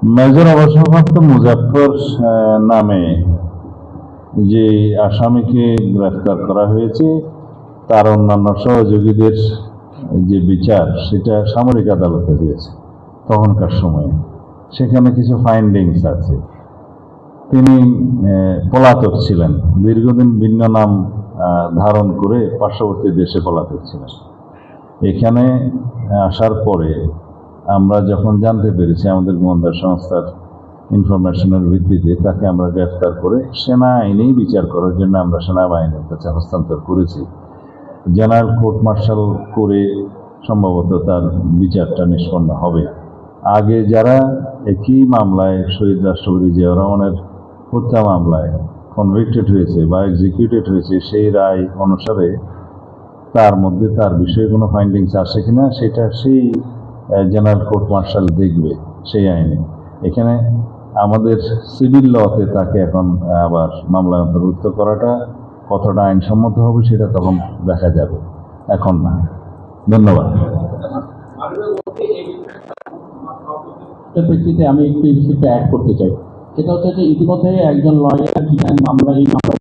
Major অবসরপ্রাপ্ত মুজাফফর নামে যে আসামিকে গ্রেফতার করা হয়েছে তার অন্যান্য সহযোগীদের যে বিচার সেটা সামরিক আদালতে হয়েছে তখনকার সময়ে। সেখানে কিছু ফাইন্ডিংস আছে। তিনি পলাতক ছিলেন, দীর্ঘদিন ভিন্ন নাম ধারণ করে পার্শ্ববর্তী দেশে পলাতক ছিলেন। এখানে আসার পরে আমরা যখন জানতে পেরেছি আমাদের গোয়েন্দা সংস্থার ইনফরমেশনের ভিত্তিতে তাকে আমরা গ্রেফতার করে সেনা আইনেই বিচার করার জন্য আমরা সেনাবাহিনীর কাছে হস্তান্তর করেছি। জেনারেল কোর্ট মার্শাল করে সম্ভবত তার বিচারটা নিষ্পন্ন হবে। আগে যারা একই মামলায় শহীদ রাষ্ট্রপতি জিয়াউর রহমানের হত্যা মামলায় কনভিক্টেড হয়েছে বা এক্সিকিউটেড হয়েছে, সেই রায় অনুসারে তার মধ্যে তার বিষয়ে কোনো ফাইন্ডিংস আসে কিনা সেটা সেই জেনারেল কোর্ট মার্শাল দেখবে সেই আইনে। এখানে আমাদের সিভিল লতে তাকে এখন আবার মামলায় অন্তর্ভুক্ত করাটা কতটা আইনসম্মত হবে সেটা তখন দেখা যাবে, এখন না। ধন্যবাদ। প্রেক্ষিতে আমি একটু এই বিষয়টা অ্যাড করতে চাই। সেটা হচ্ছে যে ইতিমধ্যে একজন লয়ার এই মামলা